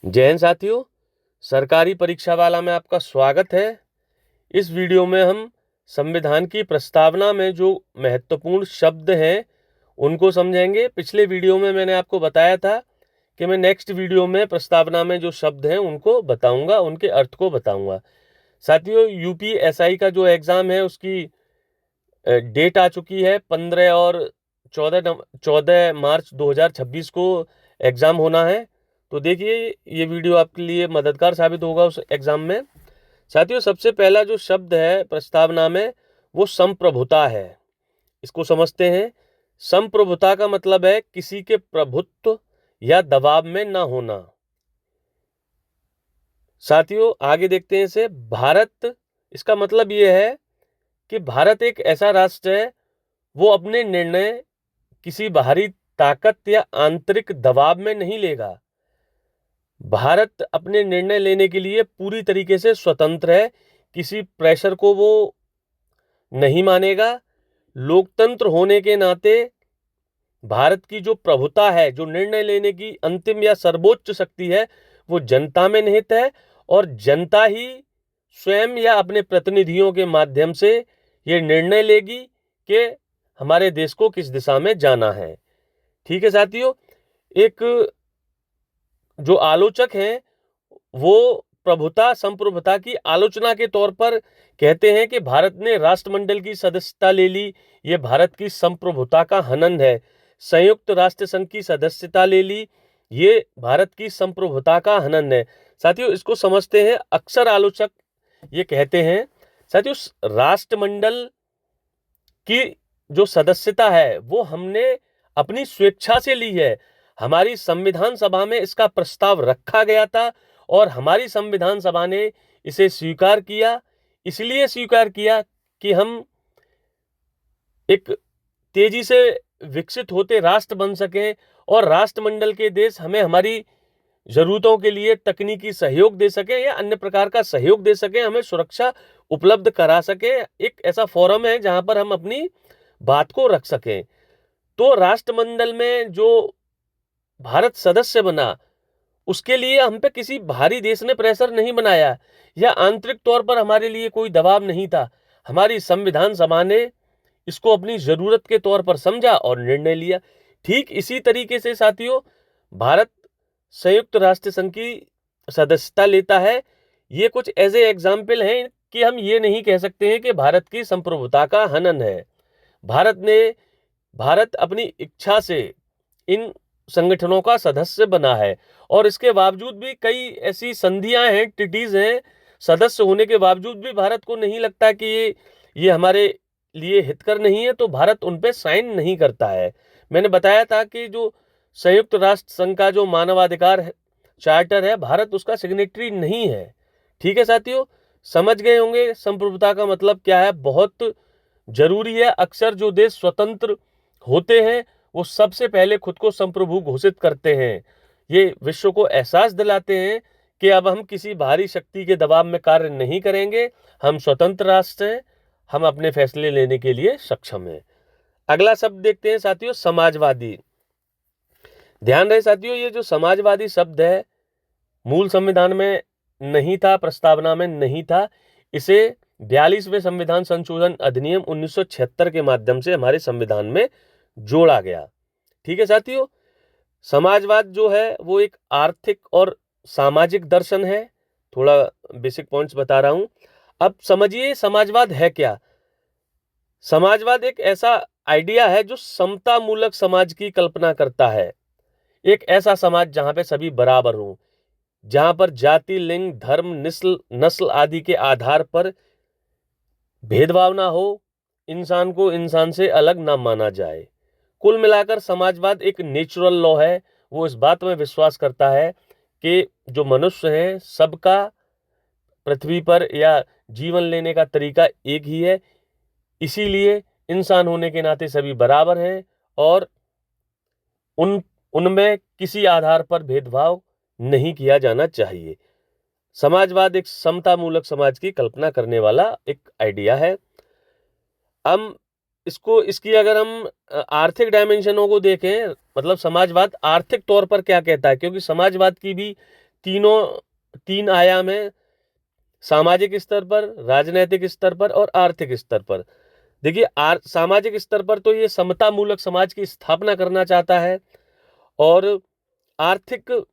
जय हिंद साथियों, सरकारी परीक्षा वाला में आपका स्वागत है। इस वीडियो में हम संविधान की प्रस्तावना में जो महत्वपूर्ण शब्द हैं उनको समझेंगे। पिछले वीडियो में मैंने आपको बताया था कि मैं नेक्स्ट वीडियो में प्रस्तावना में जो शब्द हैं उनको बताऊंगा, उनके अर्थ को बताऊंगा। साथियों, यूपीएसआई का जो एग्ज़ाम है उसकी डेट आ चुकी है। 15 और 14 मार्च 2026 को एग्ज़ाम होना है। तो देखिए, ये वीडियो आपके लिए मददगार साबित होगा उस एग्ज़ाम में। साथियों, सबसे पहला जो शब्द है प्रस्तावना में वो संप्रभुता है। इसको समझते हैं। संप्रभुता का मतलब है किसी के प्रभुत्व या दबाव में ना होना। साथियों, आगे देखते हैं इसे। भारत, इसका मतलब ये है कि भारत एक ऐसा राष्ट्र है वो अपने निर्णय किसी बाहरी ताकत या आंतरिक दबाव में नहीं लेगा। भारत अपने निर्णय लेने के लिए पूरी तरीके से स्वतंत्र है, किसी प्रेशर को वो नहीं मानेगा। लोकतंत्र होने के नाते भारत की जो प्रभुता है, जो निर्णय लेने की अंतिम या सर्वोच्च शक्ति है, वो जनता में निहित है और जनता ही स्वयं या अपने प्रतिनिधियों के माध्यम से ये निर्णय लेगी कि हमारे देश को किस दिशा में जाना है। ठीक है साथियों, एक जो आलोचक हैं वो प्रभुता संप्रभुता की आलोचना के तौर पर कहते हैं कि भारत ने राष्ट्रमंडल की सदस्यता ले ली, ये भारत की संप्रभुता का हनन है। संयुक्त राष्ट्र संघ की सदस्यता ले ली, ये भारत की संप्रभुता का हनन है। साथियों, इसको समझते हैं। अक्सर आलोचक ये कहते हैं साथियों, राष्ट्रमंडल की जो सदस्यता है वो हमने अपनी स्वेच्छा से ली है। हमारी संविधान सभा में इसका प्रस्ताव रखा गया था और हमारी संविधान सभा ने इसे स्वीकार किया। इसलिए स्वीकार किया कि हम एक तेजी से विकसित होते राष्ट्र बन सकें और राष्ट्रमंडल के देश हमें हमारी जरूरतों के लिए तकनीकी सहयोग दे सके या अन्य प्रकार का सहयोग दे सके, हमें सुरक्षा उपलब्ध करा सके। एक ऐसा फोरम है जहां पर हम अपनी बात को रख सकें। तो राष्ट्रमंडल में जो भारत सदस्य बना, उसके लिए हम पे किसी बाहरी देश ने प्रेशर नहीं बनाया या आंतरिक तौर पर हमारे लिए कोई दबाव नहीं था। हमारी संविधान सभा ने इसको अपनी जरूरत के तौर पर समझा और निर्णय लिया। ठीक इसी तरीके से साथियों, भारत संयुक्त राष्ट्र संघ की सदस्यता लेता है। ये कुछ ऐसे एग्जाम्पल हैं कि हम ये नहीं कह सकते हैं कि भारत की संप्रभुता का हनन है। भारत अपनी इच्छा से इन संगठनों का सदस्य बना है और इसके बावजूद भी कई ऐसी संधियां हैं, ट्रीटीज हैं, सदस्य होने के बावजूद भी भारत को नहीं लगता कि ये हमारे लिए हितकर नहीं है, तो भारत उन पे साइन नहीं करता है। मैंने बताया था कि जो संयुक्त राष्ट्र संघ का जो मानवाधिकार चार्टर है, भारत उसका सिग्नेटरी नहीं है। ठीक है साथियों, समझ गए होंगे संप्रभुता का मतलब क्या है। बहुत जरूरी है। अक्सर जो देश स्वतंत्र होते हैं वो सबसे पहले खुद को संप्रभु घोषित करते हैं। ये विश्व को एहसास दिलाते हैं कि अब हम किसी बाहरी शक्ति के दबाव में कार्य नहीं करेंगे, हम स्वतंत्र राष्ट्र हैं, हम अपने फैसले लेने के लिए सक्षम हैं। अगला शब्द देखते हैं साथियों, समाजवादी। ध्यान रहे साथियों, ये जो समाजवादी शब्द है मूल संविधान में नहीं था, प्रस्तावना में नहीं था। इसे 42वें संविधान संशोधन अधिनियम 1976 के माध्यम से हमारे संविधान में जोड़ा गया। ठीक है साथियों, समाजवाद जो है वो एक आर्थिक और सामाजिक दर्शन है। थोड़ा बेसिक पॉइंट्स बता रहा हूं। अब समझिए समाजवाद है क्या। समाजवाद एक ऐसा आइडिया है जो समता मूलक समाज की कल्पना करता है। एक ऐसा समाज जहां पे सभी बराबर हों, जहां पर जाति, लिंग, धर्म, नस्ल आदि के आधार पर भेदभाव ना हो, इंसान को इंसान से अलग ना माना जाए। कुल मिलाकर समाजवाद एक नेचुरल लॉ है। वो इस बात में विश्वास करता है कि जो मनुष्य हैं सबका पृथ्वी पर या जीवन लेने का तरीका एक ही है, इसीलिए इंसान होने के नाते सभी बराबर हैं और उनमें किसी आधार पर भेदभाव नहीं किया जाना चाहिए। समाजवाद एक समता मूलक समाज की कल्पना करने वाला एक आइडिया है। हम इसकी अगर हम आर्थिक डायमेंशनों को देखें, मतलब समाजवाद आर्थिक तौर पर क्या कहता है, क्योंकि समाजवाद की भी तीन आयाम है, सामाजिक स्तर पर, राजनैतिक स्तर पर और आर्थिक स्तर पर। देखिए, सामाजिक स्तर पर तो ये समता मूलक समाज की स्थापना करना चाहता है, और आर्थिक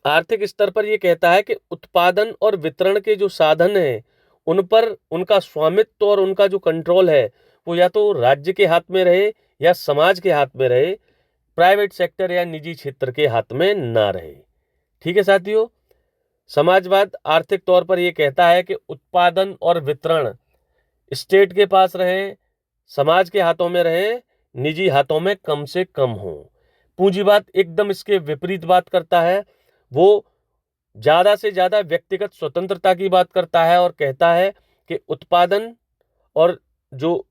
आर्थिक स्तर पर ये कहता है कि उत्पादन और वितरण के जो साधन हैं उन पर उनका स्वामित्व और उनका जो कंट्रोल है वो या तो राज्य के हाथ में रहे या समाज के हाथ में रहे, प्राइवेट सेक्टर या निजी क्षेत्र के हाथ में ना रहे। ठीक है साथियों, समाजवाद आर्थिक तौर पर यह कहता है कि उत्पादन और वितरण स्टेट के पास रहे, समाज के हाथों में रहे, निजी हाथों में कम से कम हो। पूंजीवाद एकदम इसके विपरीत बात करता है, वो ज्यादा से ज्यादा व्यक्तिगत स्वतंत्रता की बात करता है और कहता है कि उत्पादन और जो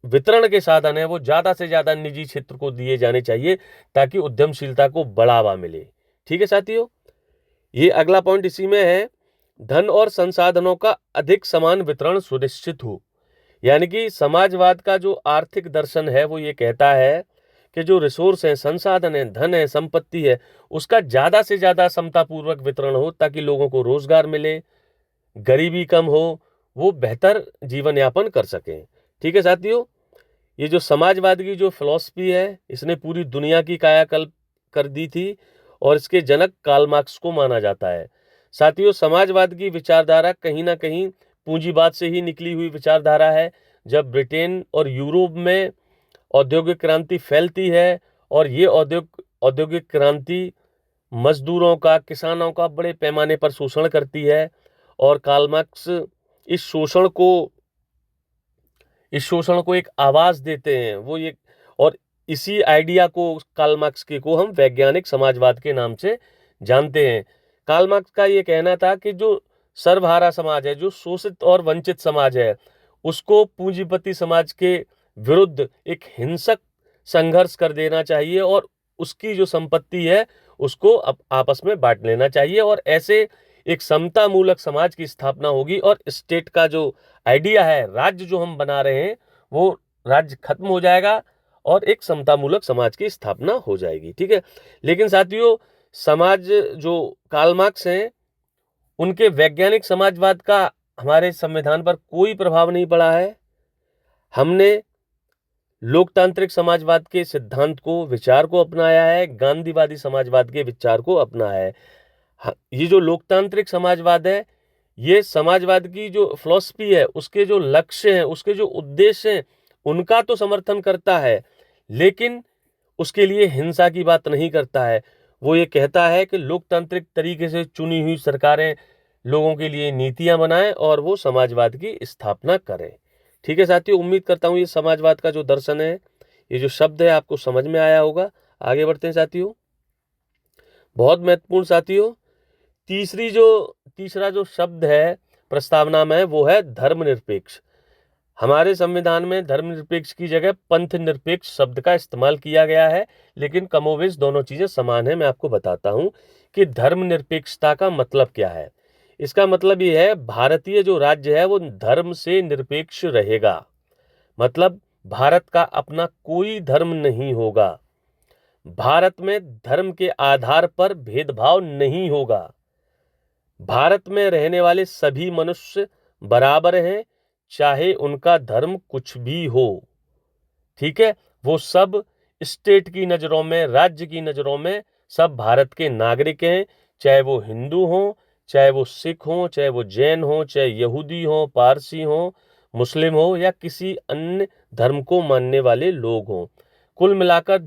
वितरण के साधन है वो ज्यादा से ज्यादा निजी क्षेत्र को दिए जाने चाहिए ताकि उद्यमशीलता को बढ़ावा मिले। ठीक है साथियों, ये अगला पॉइंट इसी में है, धन और संसाधनों का अधिक समान वितरण सुनिश्चित हो। यानी कि समाजवाद का जो आर्थिक दर्शन है वो ये कहता है कि जो रिसोर्स है, संसाधन है, धन है, संपत्ति है, उसका ज्यादा से ज्यादा समतापूर्वक वितरण हो ताकि लोगों को रोजगार मिले, गरीबी कम हो, वो बेहतर जीवन यापन कर सकें। ठीक है साथियों, ये जो समाजवाद की जो फिलॉसफी है इसने पूरी दुनिया की कायाकल्प कर दी थी और इसके जनक कार्ल मार्क्स को माना जाता है। साथियों, समाजवाद की विचारधारा कहीं ना कहीं पूंजीवाद से ही निकली हुई विचारधारा है। जब ब्रिटेन और यूरोप में औद्योगिक क्रांति फैलती है और ये औद्योगिक क्रांति मजदूरों का, किसानों का बड़े पैमाने पर शोषण करती है और कार्ल मार्क्स इस शोषण को एक आवाज देते हैं। वो ये और इसी आइडिया को, कार्ल मार्क्स के को हम वैज्ञानिक समाजवाद के नाम से जानते हैं। कार्ल मार्क्स का ये कहना था कि जो सर्वहारा समाज है, जो शोषित और वंचित समाज है, उसको पूंजीपति समाज के विरुद्ध एक हिंसक संघर्ष कर देना चाहिए और उसकी जो संपत्ति है उसको आपस में बांट लेना चाहिए, और ऐसे एक समता मूलक समाज की स्थापना होगी और स्टेट का जो आइडिया है, राज्य जो हम बना रहे हैं, वो राज्य खत्म हो जाएगा और एक समता मूलक समाज की स्थापना हो जाएगी। ठीक है, लेकिन साथियों, समाज जो कार्ल मार्क्स हैं उनके वैज्ञानिक समाजवाद का हमारे संविधान पर कोई प्रभाव नहीं पड़ा है। हमने लोकतांत्रिक समाजवाद के सिद्धांत को, विचार को अपनाया है, गांधीवादी समाजवाद के विचार को अपनाया है। ये जो लोकतांत्रिक समाजवाद है, ये समाजवाद की जो फिलॉसफी है, उसके जो लक्ष्य हैं, उसके जो उद्देश्य हैं, उनका तो समर्थन करता है, लेकिन उसके लिए हिंसा की बात नहीं करता है। वो ये कहता है कि लोकतांत्रिक तरीके से चुनी हुई सरकारें लोगों के लिए नीतियां बनाएं और वो समाजवाद की स्थापना करें। ठीक है साथियों, उम्मीद करता हूँ ये समाजवाद का जो दर्शन है, ये जो शब्द है, आपको समझ में आया होगा। आगे बढ़ते हैं साथियों, बहुत महत्वपूर्ण साथियों, तीसरा जो शब्द है प्रस्तावना में वो है धर्मनिरपेक्ष। हमारे संविधान में धर्मनिरपेक्ष की जगह पंथ निरपेक्ष शब्द का इस्तेमाल किया गया है, लेकिन कमोवेश दोनों चीजें समान है। मैं आपको बताता हूं कि धर्मनिरपेक्षता का मतलब क्या है। इसका मतलब ये है, भारतीय जो राज्य है वो धर्म से निरपेक्ष रहेगा। मतलब भारत का अपना कोई धर्म नहीं होगा, भारत में धर्म के आधार पर भेदभाव नहीं होगा, भारत में रहने वाले सभी मनुष्य बराबर हैं, चाहे उनका धर्म कुछ भी हो। ठीक है, वो सब स्टेट की नजरों में, राज्य की नजरों में सब भारत के नागरिक हैं, चाहे वो हिंदू हो, चाहे वो सिख हो, चाहे वो जैन हो, चाहे यहूदी हो, पारसी हो, मुस्लिम हो या किसी अन्य धर्म को मानने वाले लोग हों। कुल मिलाकर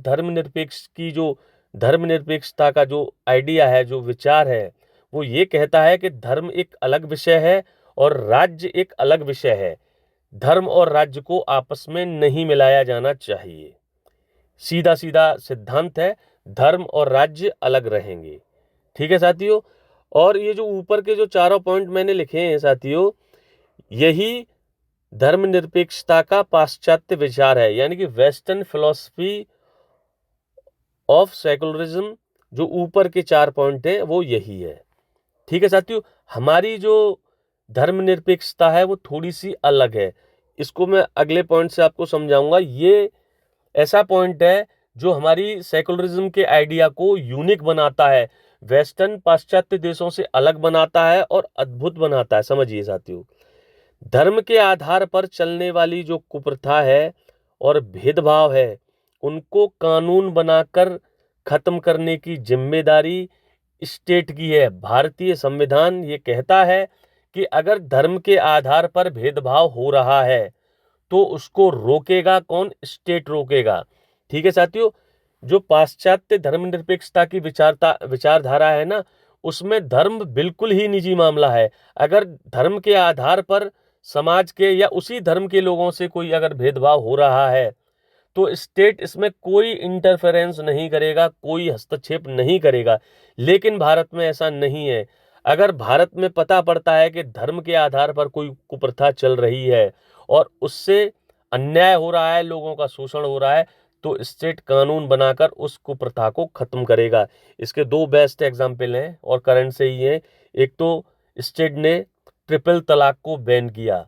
धर्मनिरपेक्षता का जो आइडिया है, जो विचार है, वो ये कहता है कि धर्म एक अलग विषय है और राज्य एक अलग विषय है। धर्म और राज्य को आपस में नहीं मिलाया जाना चाहिए। सीधा सीधा सिद्धांत है, धर्म और राज्य अलग रहेंगे। ठीक है साथियों, और ये जो ऊपर के जो चारों पॉइंट मैंने लिखे हैं साथियों, यही धर्मनिरपेक्षता का पाश्चात्य विचार है, यानी कि वेस्टर्न फिलॉसफी ऑफ सेकुलरिज्म। जो ऊपर के 4 पॉइंट है वो यही है। ठीक है साथियों, हमारी जो धर्मनिरपेक्षता है वो थोड़ी सी अलग है, इसको मैं अगले पॉइंट से आपको समझाऊंगा। ये ऐसा पॉइंट है जो हमारी सेकुलरिज्म के आइडिया को यूनिक बनाता है, वेस्टर्न पाश्चात्य देशों से अलग बनाता है और अद्भुत बनाता है। समझिए साथियों, धर्म के आधार पर चलने वाली जो कुप्रथा है और भेदभाव है, उनको कानून बनाकर खत्म करने की जिम्मेदारी स्टेट की है। भारतीय संविधान ये कहता है कि अगर धर्म के आधार पर भेदभाव हो रहा है तो उसको रोकेगा कौन? स्टेट रोकेगा। ठीक है साथियों, जो पाश्चात्य धर्मनिरपेक्षता की विचारधारा है ना, उसमें धर्म बिल्कुल ही निजी मामला है। अगर धर्म के आधार पर समाज के या उसी धर्म के लोगों से कोई अगर भेदभाव हो रहा है तो स्टेट इसमें कोई इंटरफेरेंस नहीं करेगा, कोई हस्तक्षेप नहीं करेगा। लेकिन भारत में ऐसा नहीं है। अगर भारत में पता पड़ता है कि धर्म के आधार पर कोई कुप्रथा चल रही है और उससे अन्याय हो रहा है, लोगों का शोषण हो रहा है, तो स्टेट कानून बनाकर उस कुप्रथा को खत्म करेगा। इसके दो बेस्ट एग्जाम्पल हैं और करंट से ही हैं। एक तो स्टेट ने ट्रिपल तलाक को बैन किया।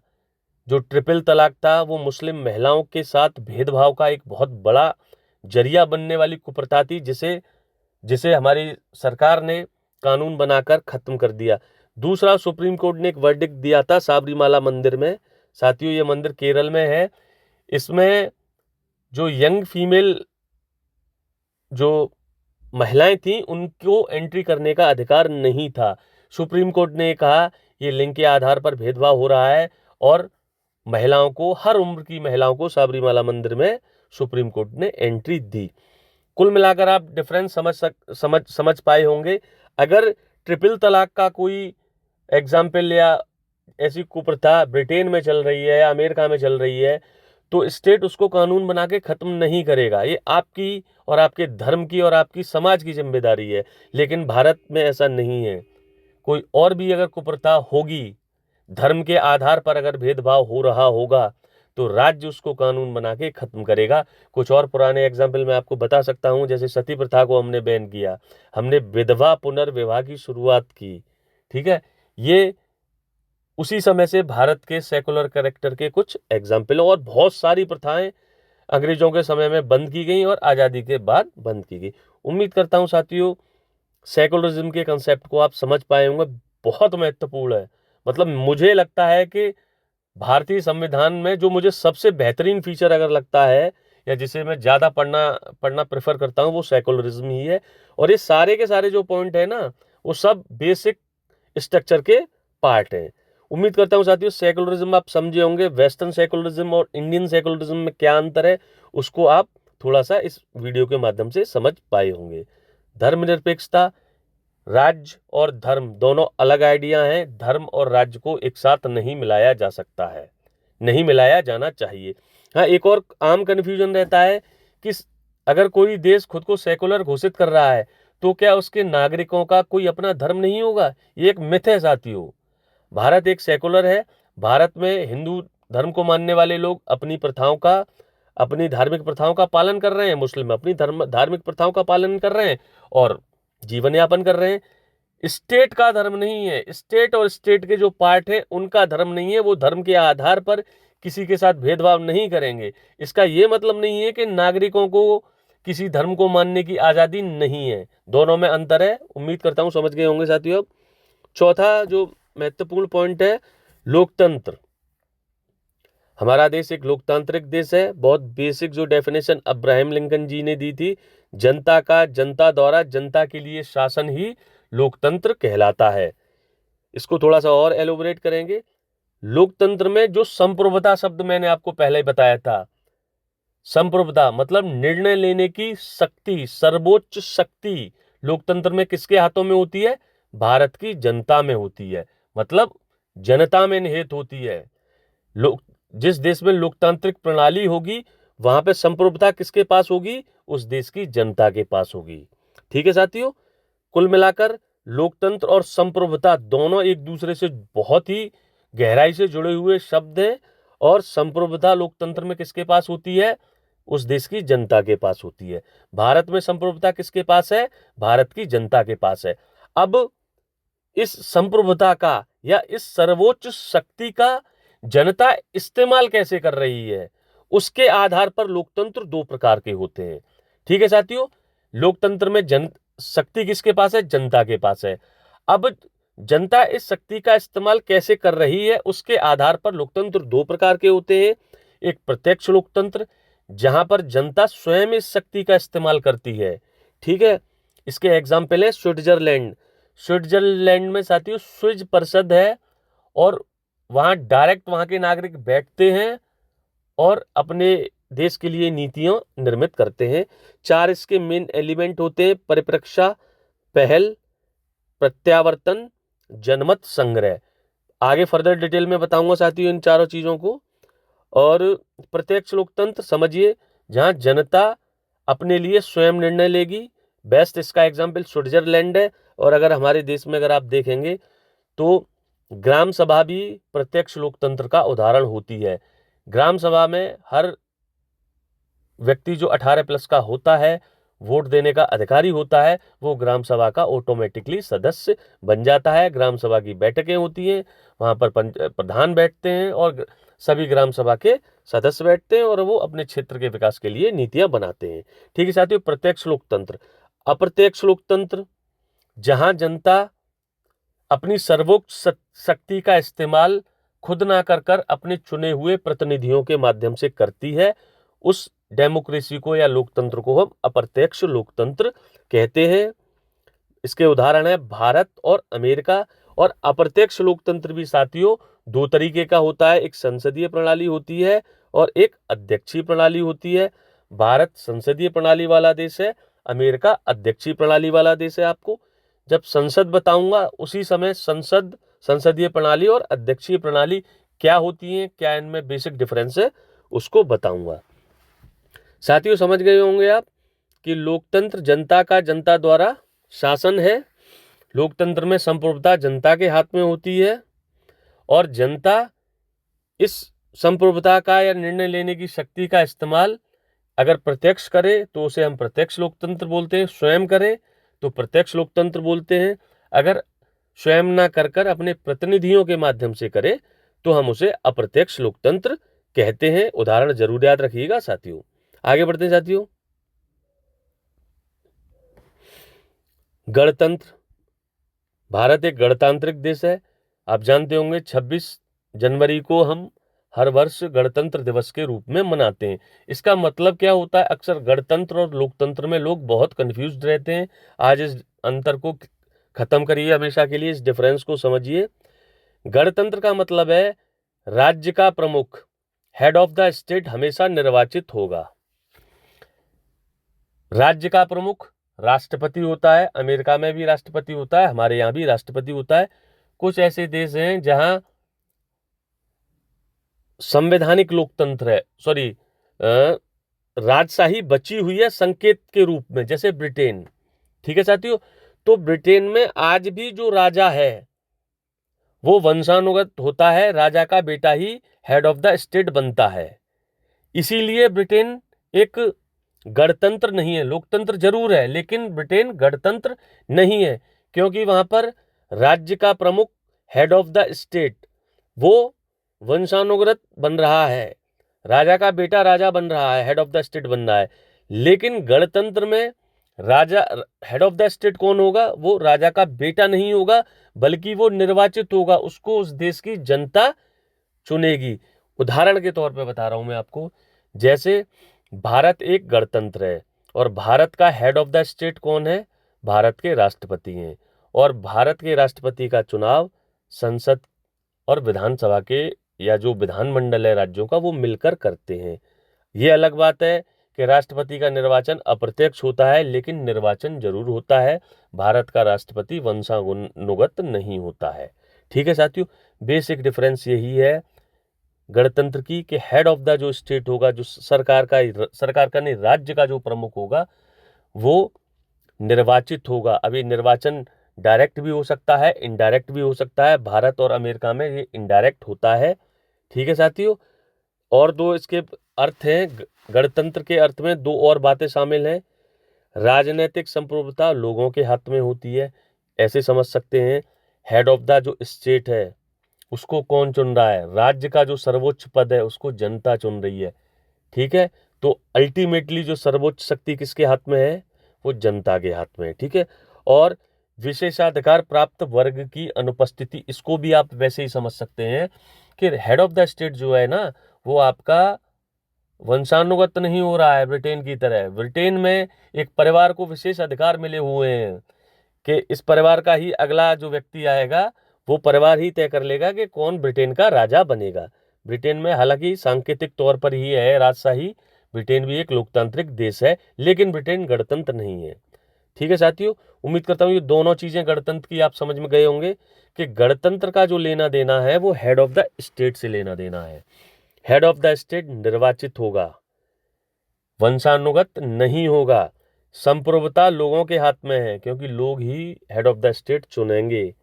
जो ट्रिपल तलाक था वो मुस्लिम महिलाओं के साथ भेदभाव का एक बहुत बड़ा जरिया बनने वाली कुप्रथा थी, जिसे जिसे हमारी सरकार ने कानून बनाकर खत्म कर दिया। दूसरा, सुप्रीम कोर्ट ने एक वर्डिक्ट दिया था साबरीमाला मंदिर में। साथियों, ये मंदिर केरल में है। इसमें जो यंग फीमेल जो महिलाएं थीं उनको एंट्री करने का अधिकार नहीं था। सुप्रीम कोर्ट ने कहा ये लिंग के आधार पर भेदभाव हो रहा है और महिलाओं को, हर उम्र की महिलाओं को साबरीमाला मंदिर में सुप्रीम कोर्ट ने एंट्री दी। कुल मिलाकर आप डिफरेंस समझ पाए होंगे। अगर ट्रिपल तलाक का कोई एग्जाम्पल या ऐसी कुप्रथा ब्रिटेन में चल रही है या अमेरिका में चल रही है तो स्टेट उसको कानून बना के खत्म नहीं करेगा। ये आपकी और आपके धर्म की और आपकी समाज की जिम्मेदारी है। लेकिन भारत में ऐसा नहीं है। कोई और भी अगर कुप्रथा होगी, धर्म के आधार पर अगर भेदभाव हो रहा होगा, तो राज्य उसको कानून बना के खत्म करेगा। कुछ और पुराने एग्जाम्पल मैं आपको बता सकता हूं। जैसे सती प्रथा को हमने बैन किया, हमने विधवा पुनर्विवाह की शुरुआत की। ठीक है, ये उसी समय से भारत के सेकुलर कैरेक्टर के कुछ एग्जाम्पल। और बहुत सारी प्रथाएं अंग्रेजों के समय में बंद की गई और आज़ादी के बाद बंद की गई। उम्मीद करता हूं साथियों सेकुलरिज्म के कंसेप्ट को आप समझ पाए होंगे। बहुत महत्वपूर्ण है। मतलब मुझे लगता है कि भारतीय संविधान में जो मुझे सबसे बेहतरीन फीचर अगर लगता है या जिसे मैं ज़्यादा पढ़ना प्रेफर करता हूँ, वो सेकुलरिज्म ही है। और ये सारे के सारे जो पॉइंट है ना, वो सब बेसिक स्ट्रक्चर के पार्ट हैं। उम्मीद करता हूँ साथियों सेकुलरिज्म आप समझे होंगे। वेस्टर्न सेकुलरिज्म और इंडियन सेकुलरिज्म में क्या अंतर है उसको आप थोड़ा सा इस वीडियो के माध्यम से समझ पाए होंगे। धर्मनिरपेक्षता, राज्य और धर्म दोनों अलग आइडिया हैं। धर्म और राज्य को एक साथ नहीं मिलाया जा सकता है, नहीं मिलाया जाना चाहिए। हाँ, एक और आम कन्फ्यूजन रहता है कि अगर कोई देश खुद को सेकुलर घोषित कर रहा है तो क्या उसके नागरिकों का कोई अपना धर्म नहीं होगा? ये एक मिथ है साथियों। भारत एक सेकुलर है। भारत में हिंदू धर्म को मानने वाले लोग अपनी धार्मिक प्रथाओं का पालन कर रहे हैं। मुस्लिम अपनी धार्मिक प्रथाओं का पालन कर रहे हैं और जीवन यापन कर रहे हैं। स्टेट का धर्म नहीं है। स्टेट और स्टेट के जो पार्ट है उनका धर्म नहीं है। वो धर्म के आधार पर किसी के साथ भेदभाव नहीं करेंगे। इसका ये मतलब नहीं है कि नागरिकों को किसी धर्म को मानने की आज़ादी नहीं है। दोनों में अंतर है। उम्मीद करता हूँ समझ गए होंगे साथियों। चौथा जो महत्वपूर्ण पॉइंट है, लोकतंत्र। हमारा देश एक लोकतांत्रिक देश है। बहुत बेसिक जो डेफिनेशन अब्राहम लिंकन जी ने दी थी, जनता का जनता द्वारा जनता के लिए शासन ही लोकतंत्र कहलाता है। इसको थोड़ा सा और एलोबरेट करेंगे। लोकतंत्र में जो संप्रभुता शब्द मैंने आपको पहले ही बताया था, संप्रभुता मतलब निर्णय लेने की शक्ति, सर्वोच्च शक्ति लोकतंत्र में किसके हाथों में होती है? भारत की जनता में होती है। मतलब जनता में निहित होती है। लोक जिस देश में लोकतांत्रिक प्रणाली होगी वहां पे संप्रभुता किसके पास होगी? उस देश की जनता के पास होगी। ठीक है साथियों, कुल मिलाकर लोकतंत्र और संप्रभुता दोनों एक दूसरे से बहुत ही गहराई से जुड़े हुए शब्द हैं। और संप्रभुता लोकतंत्र में किसके पास होती है? उस देश की जनता के पास होती है। भारत में संप्रभुता किसके पास है? भारत की जनता के पास है। अब इस संप्रभुता का या इस सर्वोच्च शक्ति का जनता इस्तेमाल कैसे कर रही है, उसके आधार पर लोकतंत्र दो प्रकार के होते हैं। ठीक है साथियों, लोकतंत्र में शक्ति किसके पास है? जनता के पास है। अब जनता इस शक्ति का इस्तेमाल कैसे कर रही है उसके आधार पर लोकतंत्र दो प्रकार के होते हैं। एक प्रत्यक्ष लोकतंत्र, जहां पर जनता स्वयं इस शक्ति का इस्तेमाल करती है। ठीक है, इसके एग्जाम्पल है स्विट्जरलैंड। स्विट्जरलैंड में साथियों स्विज परिषद है और वहां डायरेक्ट वहां के नागरिक बैठते हैं और अपने देश के लिए नीतियां निर्मित करते हैं। 4 इसके मेन एलिमेंट होते हैं: परिप्रेक्षा, पहल, प्रत्यावर्तन, जनमत, संग्रह। आगे फर्दर डिटेल में बताऊंगा साथियों इन चारों चीजों को। और प्रत्यक्ष लोकतंत्र समझिए, जहां जनता अपने लिए स्वयं निर्णय लेगी। बेस्ट इसका एग्जाम्पल स्विट्जरलैंड है। और अगर हमारे देश में अगर आप देखेंगे तो ग्राम सभा भी प्रत्यक्ष लोकतंत्र का उदाहरण होती है। ग्राम सभा में हर व्यक्ति जो 18+ का होता है, वोट देने का अधिकारी होता है, वो ग्राम सभा का ऑटोमेटिकली सदस्य बन जाता है। ग्राम सभा की बैठकें होती हैं, वहां पर प्रधान बैठते हैं और सभी ग्राम सभा के सदस्य बैठते हैं और वो अपने क्षेत्र के विकास के लिए नीतियां बनाते हैं। ठीक है साथियों, प्रत्यक्ष लोकतंत्र। अप्रत्यक्ष लोकतंत्र, जहां जनता अपनी सर्वोच्च शक्ति का इस्तेमाल खुद ना कर अपने चुने हुए प्रतिनिधियों के माध्यम से करती है, उस डेमोक्रेसी को या लोकतंत्र को हम अप्रत्यक्ष लोकतंत्र कहते हैं। इसके उदाहरण है भारत और अमेरिका। और अप्रत्यक्ष लोकतंत्र भी साथियों दो तरीके का होता है, एक संसदीय प्रणाली होती है और एक अध्यक्षीय प्रणाली होती है। भारत संसदीय प्रणाली वाला देश है, अमेरिका अध्यक्षीय प्रणाली वाला देश है। आपको जब संसद बताऊंगा उसी समय संसदीय प्रणाली और अध्यक्षीय प्रणाली क्या होती है, क्या इनमें बेसिक डिफरेंस है, उसको बताऊंगा। साथियों समझ गए होंगे आप कि लोकतंत्र जनता का जनता द्वारा शासन है। लोकतंत्र में संप्रभुता जनता के हाथ में होती है और जनता इस संप्रभुता का या निर्णय लेने की शक्ति का इस्तेमाल अगर प्रत्यक्ष करे तो उसे हम प्रत्यक्ष लोकतंत्र बोलते हैं, स्वयं करे तो प्रत्यक्ष लोकतंत्र बोलते हैं, अगर स्वयं ना कर अपने प्रतिनिधियों के माध्यम से करे तो हम उसे अप्रत्यक्ष लोकतंत्र कहते हैं। उदाहरण जरूर याद रखिएगा साथियों। आगे बढ़ते हैं साथियों। गणतंत्र। भारत एक गणतांत्रिक देश है। आप जानते होंगे 26 जनवरी को हम हर वर्ष गणतंत्र दिवस के रूप में मनाते हैं। इसका मतलब क्या होता है? अक्सर गणतंत्र और लोकतंत्र में लोग बहुत कंफ्यूज रहते हैं। आज इस अंतर को खत्म करिए हमेशा के लिए, इस डिफरेंस को समझिए। गणतंत्र का मतलब है राज्य का प्रमुख, हेड ऑफ द स्टेट हमेशा निर्वाचित होगा। राज्य का प्रमुख राष्ट्रपति होता है, अमेरिका में भी राष्ट्रपति होता है, हमारे यहाँ भी राष्ट्रपति होता है। कुछ ऐसे देश हैं जहां संवैधानिक लोकतंत्र है, राजशाही बची हुई है संकेत के रूप में, जैसे ब्रिटेन। ठीक है साथियों, तो ब्रिटेन में आज भी जो राजा है वो वंशानुगत होता है, राजा का बेटा ही हेड ऑफ द स्टेट बनता है। इसीलिए ब्रिटेन एक गणतंत्र नहीं है। लोकतंत्र जरूर है लेकिन ब्रिटेन गणतंत्र नहीं है, क्योंकि वहां पर राज्य का प्रमुख हेड ऑफ द स्टेट वो वंशानुगत बन रहा है, राजा का बेटा राजा बन रहा है, हेड ऑफ द स्टेट बन रहा है। लेकिन गणतंत्र में राजा हेड ऑफ द स्टेट कौन होगा? वो राजा का बेटा नहीं होगा, बल्कि वो निर्वाचित होगा, उसको उस देश की जनता चुनेगी। उदाहरण के तौर पे बता रहा हूं मैं आपको, जैसे भारत एक गणतंत्र है और भारत का हेड ऑफ द स्टेट कौन है? भारत के राष्ट्रपति हैं। और भारत के राष्ट्रपति का चुनाव संसद और विधानसभा के या जो विधानमंडल है राज्यों का वो मिलकर करते हैं। ये अलग बात है कि राष्ट्रपति का निर्वाचन अप्रत्यक्ष होता है, लेकिन निर्वाचन जरूर होता है। भारत का राष्ट्रपति वंशानुगत नहीं होता है। ठीक है साथियों, बेसिक डिफरेंस यही है गणतंत्र की कि हेड ऑफ द जो स्टेट होगा, जो सरकार का नहीं राज्य का जो प्रमुख होगा वो निर्वाचित होगा। अभी निर्वाचन डायरेक्ट भी हो सकता है, इनडायरेक्ट भी हो सकता है। भारत और अमेरिका में ये इनडायरेक्ट होता है। ठीक है साथियों, और दो इसके अर्थ हैं। गणतंत्र के अर्थ में दो और बातें शामिल हैं। राजनीतिक संप्रभुता लोगों के हाथ में होती है, ऐसे समझ सकते हैं। हेड ऑफ द जो स्टेट है उसको कौन चुन रहा है? राज्य का जो सर्वोच्च पद है उसको जनता चुन रही है। ठीक है, तो अल्टीमेटली जो सर्वोच्च शक्ति किसके हाथ में है? वो जनता के हाथ में है, ठीक है। और विशेषाधिकार प्राप्त वर्ग की अनुपस्थिति, इसको भी आप वैसे ही समझ सकते हैं कि हेड ऑफ द स्टेट जो है ना, वो आपका वंशानुगत नहीं हो रहा है ब्रिटेन की तरह। ब्रिटेन में एक परिवार को विशेष अधिकार मिले हुए हैं कि इस परिवार का ही अगला जो व्यक्ति आएगा वो परिवार ही तय कर लेगा कि कौन ब्रिटेन का राजा बनेगा। ब्रिटेन में हालांकि सांकेतिक तौर पर ही है राजशाही, ब्रिटेन भी एक लोकतांत्रिक देश है, लेकिन ब्रिटेन गणतंत्र नहीं है, ठीक है साथियों। उम्मीद करता हूँ ये दोनों चीजें गणतंत्र की आप समझ में गए होंगे कि गणतंत्र का जो लेना देना है वो हेड ऑफ द स्टेट से लेना देना है। हेड ऑफ द स्टेट निर्वाचित होगा, वंशानुगत नहीं होगा, संप्रभुता लोगों के हाथ में है क्योंकि लोग ही हेड ऑफ द स्टेट चुनेंगे,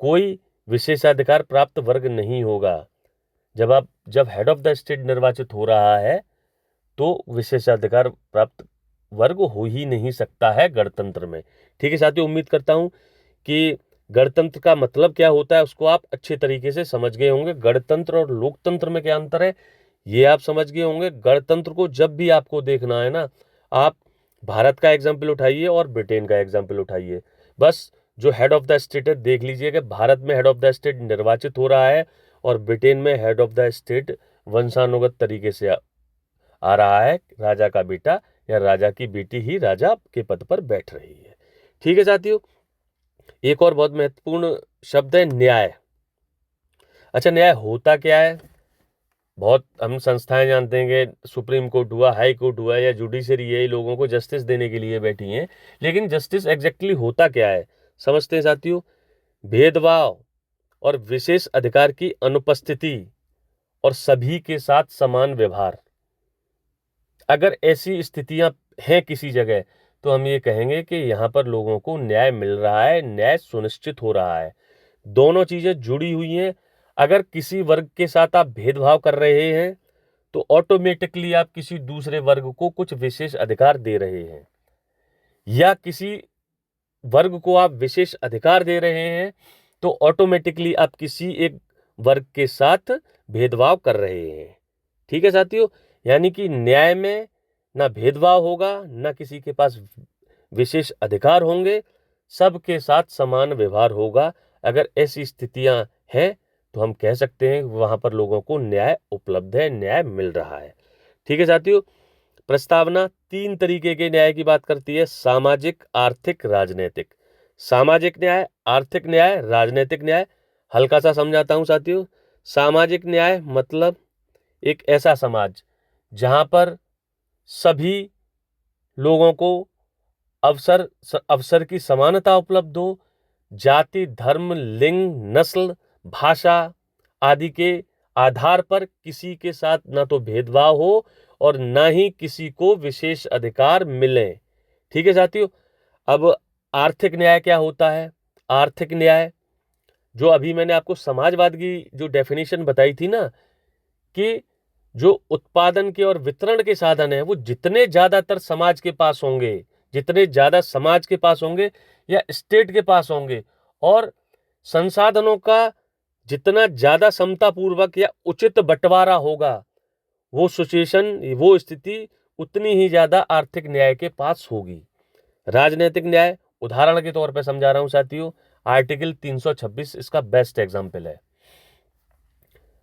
कोई विशेषाधिकार प्राप्त वर्ग नहीं होगा। जब हेड ऑफ द स्टेट निर्वाचित हो रहा है तो विशेषाधिकार प्राप्त वर्ग हो ही नहीं सकता है गणतंत्र में, ठीक है साथियों। उम्मीद करता हूं कि गणतंत्र का मतलब क्या होता है उसको आप अच्छे तरीके से समझ गए होंगे। गणतंत्र और लोकतंत्र में क्या अंतर है ये आप समझ गए होंगे। गणतंत्र को जब भी आपको देखना है ना, आप भारत का एग्जाम्पल उठाइए और ब्रिटेन का एग्जाम्पल उठाइए। बस जो हेड ऑफ द स्टेट है देख लीजिए कि भारत में हेड ऑफ द स्टेट निर्वाचित हो रहा है और ब्रिटेन में हेड ऑफ द स्टेट वंशानुगत तरीके से आ रहा है, राजा का बेटा या राजा की बेटी ही राजा के पद पर बैठ रही है, ठीक है साथियों। एक और बहुत महत्वपूर्ण शब्द है न्याय। अच्छा, न्याय होता क्या है? बहुत हम संस्थाएं जानते हैं कि सुप्रीम कोर्ट हुआ, हाई कोर्ट हुआ या जुडिशरी है, लोगों को जस्टिस देने के लिए बैठी हैं, लेकिन जस्टिस एग्जैक्टली होता क्या है समझते हैं साथियों। भेदभाव और विशेष अधिकार की अनुपस्थिति और सभी के साथ समान व्यवहार। अगर ऐसी स्थितियां हैं किसी जगह तो हम ये कहेंगे कि यहाँ पर लोगों को न्याय मिल रहा है, न्याय सुनिश्चित हो रहा है। दोनों चीजें जुड़ी हुई हैं। अगर किसी वर्ग के साथ आप भेदभाव कर रहे हैं तो ऑटोमेटिकली आप किसी दूसरे वर्ग को कुछ विशेष अधिकार दे रहे हैं, या किसी वर्ग को आप विशेष अधिकार दे रहे हैं तो ऑटोमेटिकली आप किसी एक वर्ग के साथ भेदभाव कर रहे हैं, ठीक है साथियों। यानी कि न्याय में ना भेदभाव होगा, ना किसी के पास विशेष अधिकार होंगे, सबके साथ समान व्यवहार होगा। अगर ऐसी स्थितियां हैं तो हम कह सकते हैं वहां पर लोगों को न्याय उपलब्ध है, न्याय मिल रहा है, ठीक है साथियों। प्रस्तावना 3 तरीके के न्याय की बात करती है, सामाजिक, आर्थिक, राजनीतिक। सामाजिक न्याय, आर्थिक न्याय, राजनीतिक न्याय। हल्का सा समझाता हूं साथियों। सामाजिक न्याय मतलब एक ऐसा समाज जहां पर सभी लोगों को अवसर की समानता उपलब्ध हो, जाति, धर्म, लिंग, नस्ल, भाषा आदि के आधार पर किसी के साथ ना तो भेदभाव हो और ना ही किसी को विशेष अधिकार मिले, ठीक है साथियों। अब आर्थिक न्याय क्या होता है? आर्थिक न्याय जो अभी मैंने आपको समाजवाद की जो डेफिनेशन बताई थी ना, कि जो उत्पादन के और वितरण के साधन है वो जितने ज्यादातर समाज के पास होंगे, जितने ज्यादा समाज के पास होंगे या स्टेट के पास होंगे, और संसाधनों का जितना ज्यादा समतापूर्वक या उचित बंटवारा होगा, वो सिचुएशन, वो स्थिति उतनी ही ज्यादा आर्थिक न्याय के पास होगी। राजनीतिक न्याय उदाहरण के तौर पर समझा रहा हूं साथियों, आर्टिकल 326 इसका बेस्ट एग्जाम्पल है।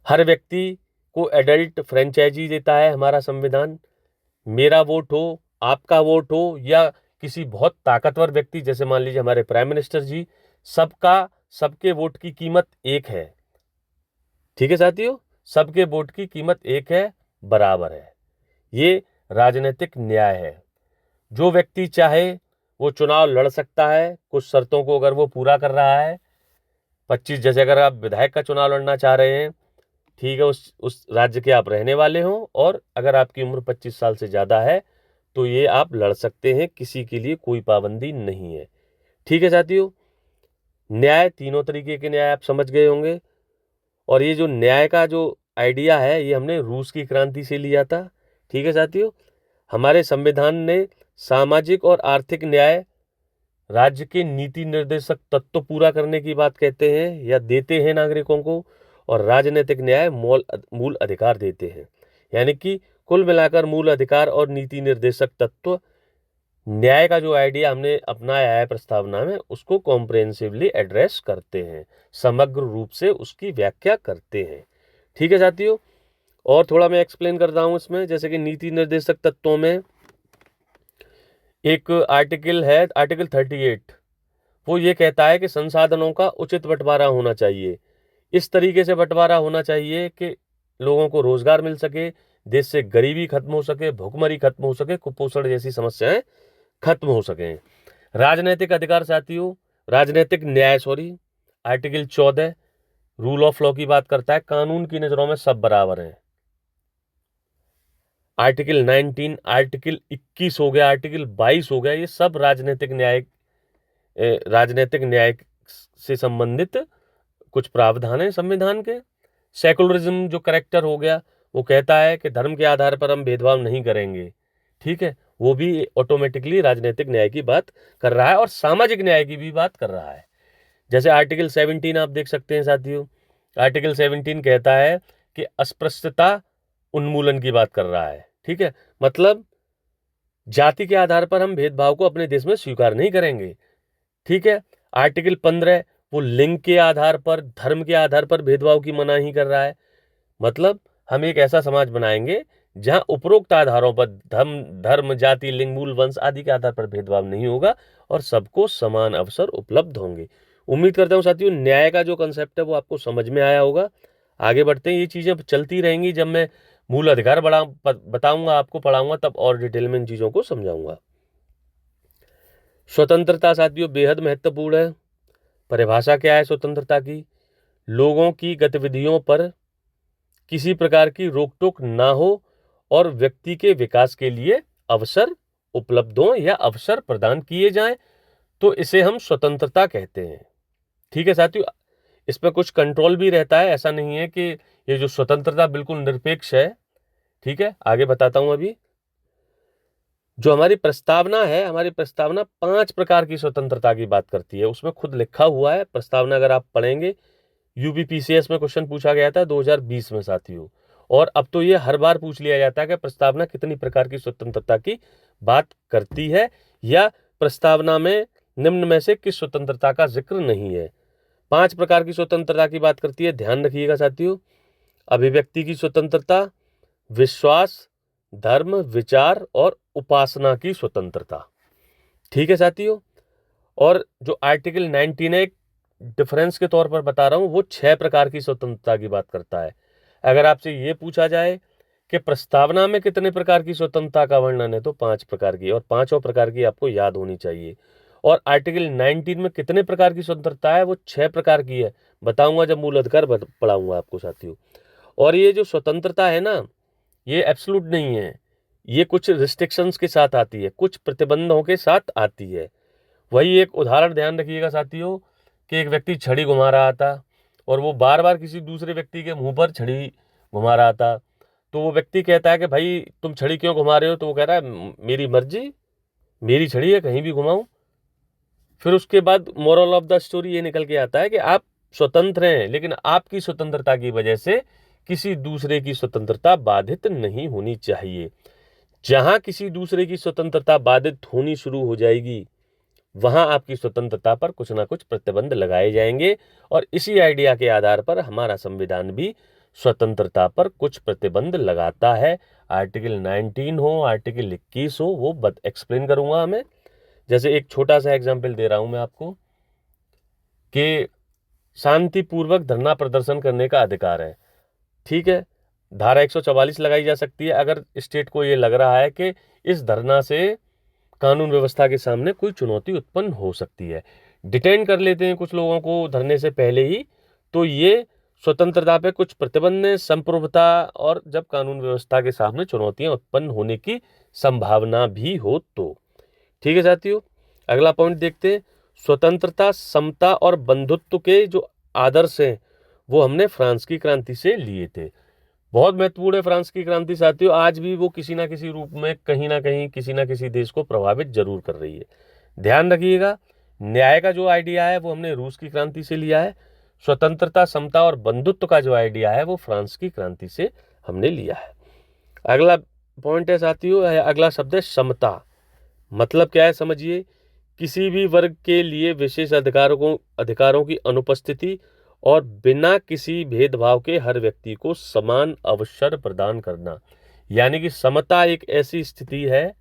हर व्यक्ति को एडल्ट फ्रेंचाइजी देता है हमारा संविधान। मेरा वोट हो, आपका वोट हो, या किसी बहुत ताकतवर व्यक्ति जैसे मान लीजिए हमारे प्राइम मिनिस्टर जी, सबके वोट की कीमत एक है, ठीक है साथियों। सबके वोट की कीमत एक है, बराबर है। ये राजनीतिक न्याय है। जो व्यक्ति चाहे वो चुनाव लड़ सकता है, कुछ शर्तों को अगर वो पूरा कर रहा है। 25 जैसे अगर आप विधायक का चुनाव लड़ना चाह रहे हैं, ठीक है, उस राज्य के आप रहने वाले हो और अगर आपकी उम्र 25 साल से ज़्यादा है तो ये आप लड़ सकते हैं, किसी के लिए कोई पाबंदी नहीं है, ठीक है साथियों। न्याय, तीनों तरीके के न्याय आप समझ गए होंगे। और ये जो न्याय का जो आइडिया है ये हमने रूस की क्रांति से लिया था, ठीक है साथियों। हमारे संविधान ने सामाजिक और आर्थिक न्याय राज्य के नीति निर्देशक तत्व पूरा करने की बात कहते हैं या देते हैं नागरिकों को, और राजनीतिक न्याय मूल अधिकार देते हैं। यानी कि कुल मिलाकर मूल अधिकार और नीति निर्देशक तत्व न्याय का जो आइडिया हमने अपनाया है प्रस्तावना में, उसको कॉम्प्रिहेंसिवली एड्रेस करते हैं, समग्र रूप से उसकी व्याख्या करते हैं। ठीक है साथियों, और थोड़ा मैं एक्सप्लेन करता हूँ इसमें। जैसे कि नीति निर्देशक तत्वों में एक आर्टिकल है, आर्टिकल 38, वो ये कहता है कि संसाधनों का उचित बंटवारा होना चाहिए। इस तरीके से बंटवारा होना चाहिए कि लोगों को रोजगार मिल सके, देश से गरीबी खत्म हो सके, भुखमरी खत्म हो सके, कुपोषण जैसी समस्याएं खत्म हो सकें। राजनीतिक अधिकार साथियों, राजनीतिक न्याय आर्टिकल 14 रूल ऑफ लॉ की बात करता है, कानून की नजरों में सब बराबर हैं। आर्टिकल 19, आर्टिकल 21 हो गया, आर्टिकल 22 हो गया, ये सब राजनीतिक न्याय से संबंधित कुछ प्रावधान है संविधान के। सेकुलरिज्म जो करेक्टर हो गया, वो कहता है कि धर्म के आधार पर हम भेदभाव नहीं करेंगे। ठीक है, वो भी ऑटोमेटिकली राजनीतिक न्याय की बात कर रहा है और सामाजिक न्याय की भी बात कर रहा है। जैसे आर्टिकल 17 आप देख सकते हैं साथियों, आर्टिकल 17 कहता है कि अस्पृश्यता उन्मूलन की बात कर रहा है। ठीक है, मतलब जाति के आधार पर हम भेदभाव को अपने देश में स्वीकार नहीं करेंगे। ठीक है, आर्टिकल 15 वो लिंग के आधार पर, धर्म के आधार पर भेदभाव की मनाही कर रहा है। मतलब हम एक ऐसा समाज बनाएंगे जहां उपरोक्त आधारों पर धर्म, जाति, लिंग, मूल, वंश आदि के आधार पर भेदभाव नहीं होगा और सबको समान अवसर उपलब्ध होंगे। उम्मीद करता हूं साथियों न्याय का जो कंसेप्ट है वो आपको समझ में आया होगा। आगे बढ़ते हैं, ये चीजें चलती रहेंगी। जब मैं मूल अधिकार बताऊंगा, आपको पढ़ाऊंगा, तब और डिटेल में इन चीजों को समझाऊंगा। स्वतंत्रता साथियों बेहद महत्वपूर्ण है। परिभाषा क्या है स्वतंत्रता की? लोगों की गतिविधियों पर किसी प्रकार की रोक टोक ना हो और व्यक्ति के विकास के लिए अवसर उपलब्ध हो या अवसर प्रदान किए जाएं, तो इसे हम स्वतंत्रता कहते हैं। ठीक है साथियों, इस पर कुछ कंट्रोल भी रहता है, ऐसा नहीं है कि ये जो स्वतंत्रता बिल्कुल निरपेक्ष है। ठीक है, आगे बताता हूं। अभी जो हमारी प्रस्तावना है, हमारी प्रस्तावना 5 प्रकार की स्वतंत्रता की बात करती है, उसमें खुद लिखा हुआ है प्रस्तावना। अगर आप पढ़ेंगे, यूपीपीसीएस में क्वेश्चन पूछा गया था 2020 में साथियों, और अब तो ये हर बार पूछ लिया जाता है कि प्रस्तावना कितनी प्रकार की स्वतंत्रता की बात करती है, या प्रस्तावना में निम्न में से किस स्वतंत्रता का जिक्र नहीं है। 5 प्रकार की स्वतंत्रता की बात करती है, ध्यान रखिएगा साथियों। अभिव्यक्ति की स्वतंत्रता, विश्वास, धर्म, विचार और उपासना की स्वतंत्रता। ठीक है साथियों, और जो आर्टिकल 19 है, डिफरेंस के तौर पर बता रहा हूं, वो 6 प्रकार की स्वतंत्रता की बात करता है। अगर आपसे ये पूछा जाए कि प्रस्तावना में कितने प्रकार की स्वतंत्रता का वर्णन है, तो 5 प्रकार की, और 5 प्रकार की आपको याद होनी चाहिए। और आर्टिकल 19 में कितने प्रकार की स्वतंत्रता है, वो 6 प्रकार की है, बताऊंगा जब मूल अधिकार पढ़ाऊंगा आपको साथियों। और ये जो स्वतंत्रता है ना, ये एब्सोल्यूट नहीं है, ये कुछ रिस्ट्रिक्शंस के साथ आती है, कुछ प्रतिबंधों के साथ आती है। वही एक उदाहरण ध्यान रखिएगा साथियों कि एक व्यक्ति छड़ी घुमा रहा था और वो बार बार किसी दूसरे व्यक्ति के मुंह पर छड़ी घुमा रहा था। तो वो व्यक्ति कहता है कि भाई तुम छड़ी क्यों घुमा रहे हो? तो वो कह रहा है मेरी मर्जी, मेरी छड़ी है, कहीं भी घुमाऊं। फिर उसके बाद मोरल ऑफ द स्टोरी ये निकल के आता है कि आप स्वतंत्र हैं, लेकिन आपकी स्वतंत्रता की वजह से किसी दूसरे की स्वतंत्रता बाधित नहीं होनी चाहिए। जहां किसी दूसरे की स्वतंत्रता बाधित होनी शुरू हो जाएगी, वहां आपकी स्वतंत्रता पर कुछ ना कुछ प्रतिबंध लगाए जाएंगे। और इसी आइडिया के आधार पर हमारा संविधान भी स्वतंत्रता पर कुछ प्रतिबंध लगाता है। आर्टिकल 19 हो, आर्टिकल 21 हो, वो एक्सप्लेन करूंगा हमें। जैसे एक छोटा सा एग्जाम्पल दे रहा हूं मैं आपको कि शांतिपूर्वक धरना प्रदर्शन करने का अधिकार है। ठीक है, धारा 144 लगाई जा सकती है अगर स्टेट को ये लग रहा है कि इस धरना से कानून व्यवस्था के सामने कोई चुनौती उत्पन्न हो सकती है। डिटेन कर लेते हैं कुछ लोगों को धरने से पहले ही, तो ये स्वतंत्रता पे कुछ प्रतिबंध है, संप्रभुता, और जब कानून व्यवस्था के सामने चुनौतियां उत्पन्न होने की संभावना भी हो तो। ठीक है साथियों, अगला पॉइंट देखते हैं। स्वतंत्रता, समता और बंधुत्व के जो आदर्श हैं वो हमने फ्रांस की क्रांति से लिए थे। बहुत महत्वपूर्ण है फ्रांस की क्रांति साथियों, आज भी वो किसी ना किसी रूप में कहीं ना कहीं किसी ना किसी देश को प्रभावित जरूर कर रही है। ध्यान रखिएगा, न्याय का जो आइडिया है वो हमने रूस की क्रांति से लिया है। स्वतंत्रता, समता और बंधुत्व का जो आइडिया है वो फ्रांस की क्रांति से हमने लिया है। अगला पॉइंट है साथियों, अगला शब्द है समता। मतलब क्या है समझिए, किसी भी वर्ग के लिए विशेष अधिकारों की अनुपस्थिति और बिना किसी भेदभाव के हर व्यक्ति को समान अवसर प्रदान करना। यानी कि समता एक ऐसी स्थिति है,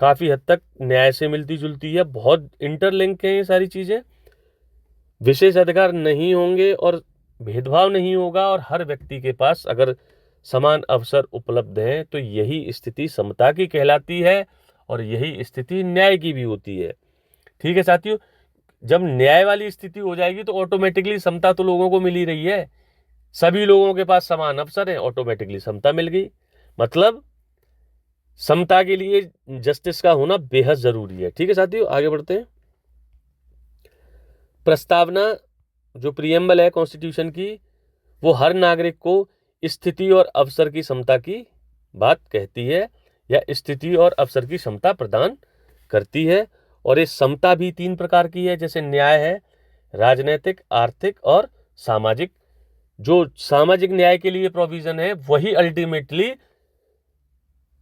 काफी हद तक न्याय से मिलती जुलती है, बहुत इंटरलिंक है ये सारी चीजें। विशेष अधिकार नहीं होंगे और भेदभाव नहीं होगा और हर व्यक्ति के पास अगर समान अवसर उपलब्ध हैं तो यही स्थिति समता की कहलाती है और यही स्थिति न्याय की भी होती है। ठीक है साथियों, जब न्याय वाली स्थिति हो जाएगी तो ऑटोमेटिकली समता तो लोगों को मिल ही रही है, सभी लोगों के पास समान अवसर है, ऑटोमेटिकली समता मिल गई। मतलब समता के लिए जस्टिस का होना बेहद जरूरी है। ठीक है साथियों, आगे बढ़ते हैं। प्रस्तावना जो प्रियम्बल है कॉन्स्टिट्यूशन की, वो हर नागरिक को स्थिति और अवसर की समता की बात कहती है या स्थिति और अवसर की समता प्रदान करती है। और ये समता भी 3 प्रकार की है, जैसे न्याय है, राजनीतिक, आर्थिक और सामाजिक। जो सामाजिक न्याय के लिए प्रोविजन है वही अल्टीमेटली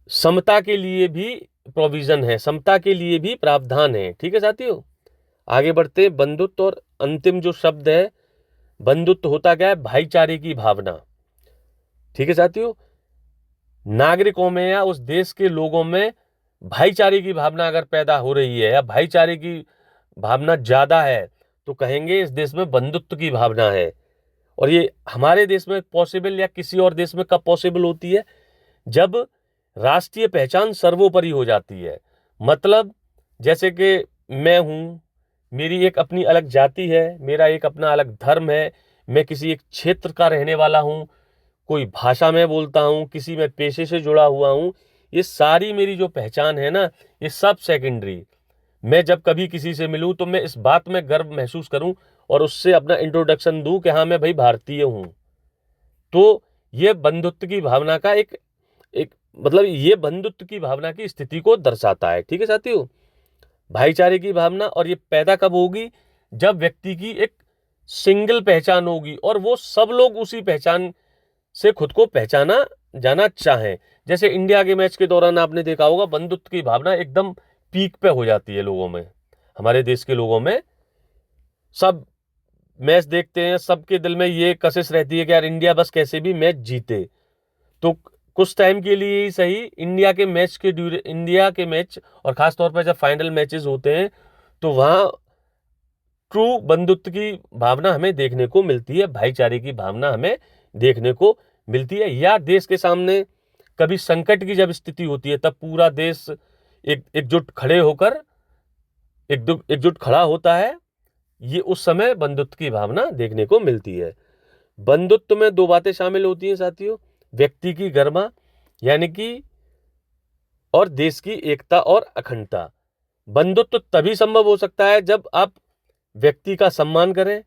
समता के लिए भी प्रोविजन है, समता के लिए भी प्रावधान है। ठीक है साथियों, आगे बढ़ते हैं। बंधुत्व और अंतिम जो शब्द है, बंधुत्व होता क्या है? भाईचारे की भावना। ठीक है साथियों, नागरिकों में या उस देश के लोगों में भाईचारे की भावना अगर पैदा हो रही है या भाईचारे की भावना ज्यादा है तो कहेंगे इस देश में बंधुत्व की भावना है। और ये हमारे देश में पॉसिबल या किसी और देश में कब पॉसिबल होती है? जब राष्ट्रीय पहचान सर्वोपरि हो जाती है। मतलब जैसे कि मैं हूं, मेरी एक अपनी अलग जाति है, मेरा एक अपना अलग धर्म है, मैं किसी एक क्षेत्र का रहने वाला हूं, कोई भाषा में बोलता हूं, किसी में पेशे से जुड़ा हुआ हूं, ये सारी मेरी जो पहचान है ना, ये सब सेकेंडरी। मैं जब कभी किसी से मिलूं तो मैं इस बात में गर्व महसूस करूं और उससे अपना इंट्रोडक्शन दूं कि हाँ मैं भाई भारतीय हूं। तो ये बंधुत्व की भावना का एक एक मतलब ये बंधुत्व की भावना की स्थिति को दर्शाता है। ठीक है साथियों, भाईचारे की भावना। और ये पैदा कब होगी? जब व्यक्ति की एक सिंगल पहचान होगी और वो सब लोग उसी पहचान से खुद को पहचाना जाना चाहें। जैसे इंडिया के मैच के दौरान आपने देखा होगा, बंधुत्व की भावना एकदम पीक पे हो जाती है लोगों में, हमारे देश के लोगों में। सब मैच देखते हैं, सबके दिल में ये कशिश रहती है कि यार इंडिया बस कैसे भी मैच जीते। तो कुछ टाइम के लिए ही सही, इंडिया के मैच और खासतौर पर जब फाइनल मैचेस होते हैं तो वहां ट्रू बंधुत्व की भावना हमें देखने को मिलती है, भाईचारे की भावना हमें देखने को मिलती है। या देश के सामने कभी संकट की जब स्थिति होती है तब पूरा देश एकजुट खड़ा होता है, ये उस समय बंधुत्व की भावना देखने को मिलती है। बंधुत्व में 2 बातें शामिल होती हैं साथियों, व्यक्ति की गरिमा यानी कि और देश की एकता और अखंडता। बंधुत्व तभी संभव हो सकता है जब आप व्यक्ति का सम्मान करें।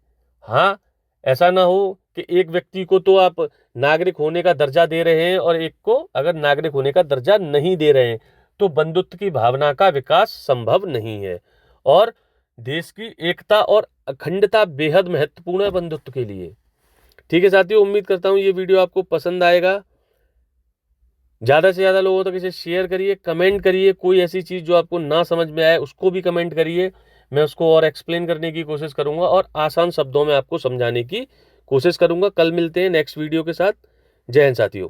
हाँ, ऐसा ना हो कि एक व्यक्ति को तो आप नागरिक होने का दर्जा दे रहे हैं और एक को अगर नागरिक होने का दर्जा नहीं दे रहे हैं, तो बंधुत्व की भावना का विकास संभव नहीं है। और देश की एकता और अखंडता बेहद महत्वपूर्ण है बंधुत्व के लिए। ठीक है साथियों, उम्मीद करता हूं ये वीडियो आपको पसंद आएगा। ज़्यादा से ज़्यादा लोगों तक इसे शेयर करिए, कमेंट करिए, कोई ऐसी चीज़ जो आपको ना समझ में आए उसको भी कमेंट करिए, मैं उसको और एक्सप्लेन करने की कोशिश करूंगा और आसान शब्दों में आपको समझाने की कोशिश करूंगा। कल मिलते हैं नेक्स्ट वीडियो के साथ। जय हिंद साथियों।